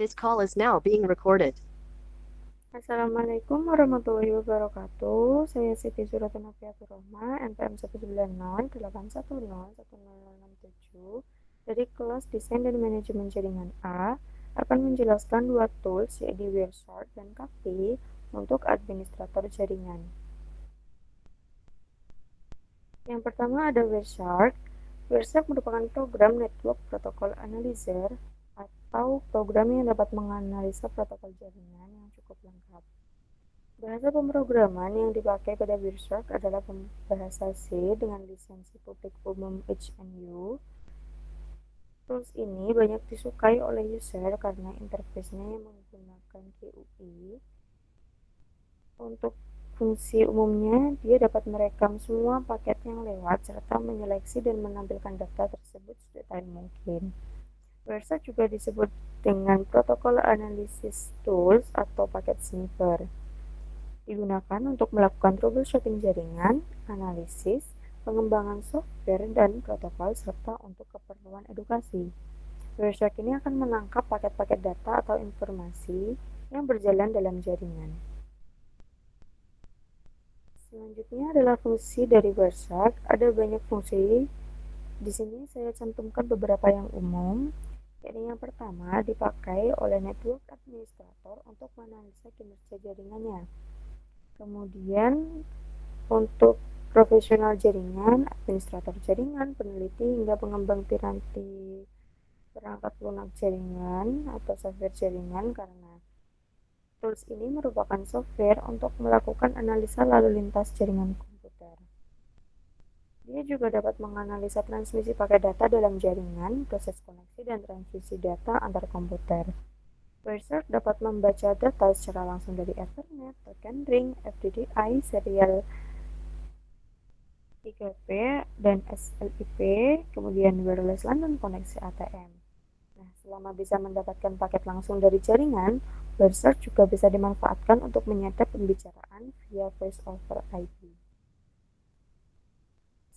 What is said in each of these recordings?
This call is now being recorded. Assalamualaikum warahmatullahi wabarakatuh. Saya Siti Suratunafiatur Rohma, NPM 19081010067 dari kelas Desain dan Manajemen Jaringan A akan menjelaskan dua tools yaitu Wireshark dan Kakti untuk administrator jaringan. Yang pertama ada Wireshark. Wireshark merupakan program Network Protocol Analyzer atau program yang dapat menganalisa protokol jaringan yang cukup lengkap. Bahasa pemrograman yang dipakai pada Wireshark adalah bahasa C dengan lisensi publik umum HNU. Tools ini banyak disukai oleh user karena interface-nya yang menggunakan GUI. Untuk fungsi umumnya, dia dapat merekam semua paket yang lewat serta menyeleksi dan menampilkan data tersebut sedetail mungkin. Wireshark juga disebut dengan Protocol Analysis Tools atau paket sniffer. Digunakan untuk melakukan troubleshooting jaringan, analisis, pengembangan software dan protokol, serta untuk keperluan edukasi. Wireshark ini akan menangkap paket-paket data atau informasi yang berjalan dalam jaringan. Selanjutnya adalah fungsi dari Wireshark. Ada banyak fungsi. Di sini saya cantumkan beberapa yang umum. Yang pertama, dipakai oleh network administrator untuk menganalisa kinerja jaringannya. Kemudian untuk profesional jaringan, administrator jaringan, peneliti hingga pengembang piranti perangkat lunak jaringan atau software jaringan, karena tools ini merupakan software untuk melakukan analisa lalu lintas jaringan komputer. Dia juga dapat menganalisa transmisi paket data dalam jaringan, proses koneksi, dan transmisi data antar komputer. Wireshark dapat membaca data secara langsung dari Ethernet, token ring, FDDI, serial 3P, dan SLIP, kemudian wireless LAN dan koneksi ATM. Nah, selama bisa mendapatkan paket langsung dari jaringan, Wireshark juga bisa dimanfaatkan untuk menyadap pembicaraan via voice over IP.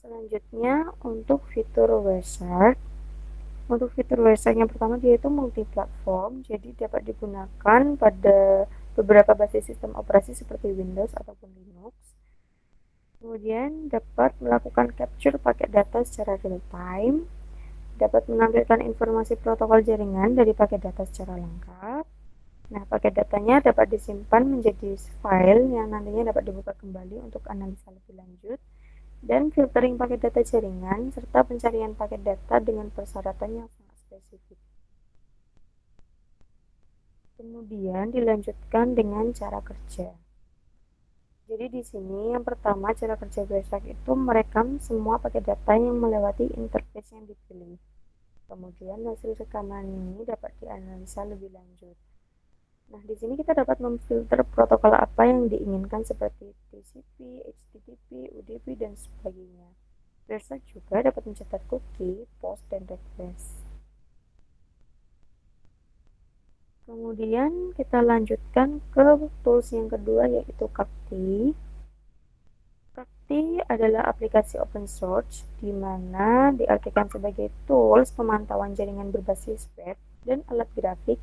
Selanjutnya, untuk fitur Wireshark. Untuk fitur Wireshark yang pertama, dia itu multi-platform, jadi dapat digunakan pada beberapa basis sistem operasi seperti Windows ataupun Linux. Kemudian dapat melakukan capture paket data secara real time, dapat menampilkan informasi protokol jaringan dari paket data secara lengkap. Nah, paket datanya dapat disimpan menjadi file yang nantinya dapat dibuka kembali untuk analisa lebih lanjut, dan filtering paket data jaringan, serta pencarian paket data dengan persyaratan yang sangat spesifik. Kemudian dilanjutkan dengan cara kerja. Jadi di sini yang pertama, cara kerja Wireshark itu merekam semua paket data yang melewati interface yang dipilih. Kemudian hasil rekaman ini dapat dianalisa lebih lanjut. Nah, di sini kita dapat memfilter protokol apa yang diinginkan seperti TCP, HTTP, UDP, dan sebagainya. Wireshark juga dapat mencatat cookie, post, dan request. Kemudian kita lanjutkan ke tools yang kedua, yaitu Kakti. Kakti adalah aplikasi open source di mana diartikan sebagai tools pemantauan jaringan berbasis web dan alat grafik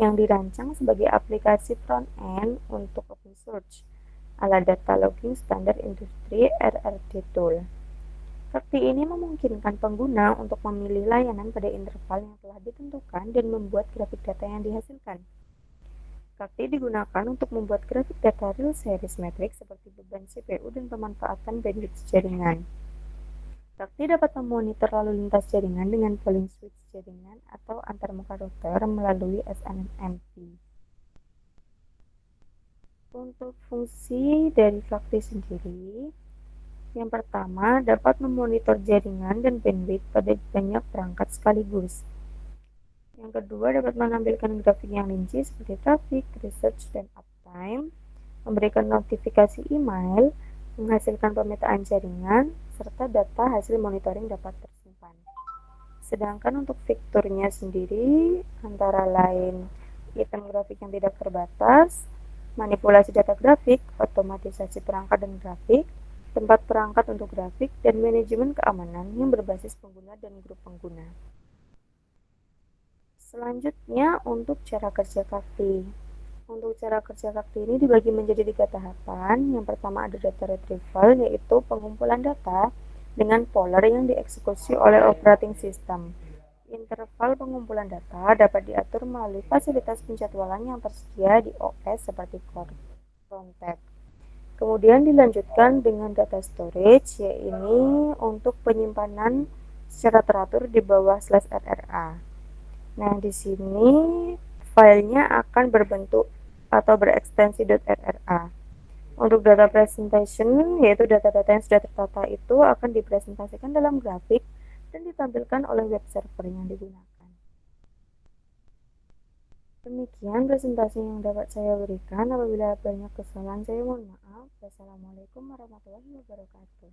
yang dirancang sebagai aplikasi front-end untuk open source ala data logging standar industri RRD tool. Kakti ini memungkinkan pengguna untuk memilih layanan pada interval yang telah ditentukan dan membuat grafik data yang dihasilkan. Kakti digunakan untuk membuat grafik data real series metrik seperti beban CPU dan pemanfaatan bandwidth jaringan. Kakti dapat memonitor lalu lintas jaringan dengan polling switch jaringan atau antarmuka router melalui SNMP. Untuk fungsi dari Kakti sendiri, yang pertama dapat memonitor jaringan dan bandwidth pada banyak perangkat sekaligus. Yang kedua, dapat menampilkan grafik yang rinci seperti traffic, research, dan uptime, memberikan notifikasi email, menghasilkan pemetaan jaringan, serta data hasil monitoring dapat tersimpan. Sedangkan untuk fiturnya sendiri, antara lain item grafik yang tidak terbatas, manipulasi data grafik, otomatisasi perangkat dan grafik, tempat perangkat untuk grafik, dan manajemen keamanan yang berbasis pengguna dan grup pengguna. Selanjutnya untuk cara kerja Kakti. Untuk cara kerja Kakti ini dibagi menjadi 3 tahapan. Yang pertama ada data retrieval, yaitu pengumpulan data dengan pola yang dieksekusi oleh operating system. Interval pengumpulan data dapat diatur melalui fasilitas penjadwalan yang tersedia di OS seperti Crontat. Kemudian dilanjutkan dengan data storage, yaitu untuk penyimpanan secara teratur di bawah /RRA. Nah, di sini filenya akan berbentuk atau berekstensi .rra. Untuk data presentation, yaitu data-data yang sudah tertata itu akan dipresentasikan dalam grafik dan ditampilkan oleh web server yang digunakan. Demikian presentasi yang dapat saya berikan. Apabila banyak kesalahan, saya mohon maaf. Wassalamualaikum warahmatullahi wabarakatuh.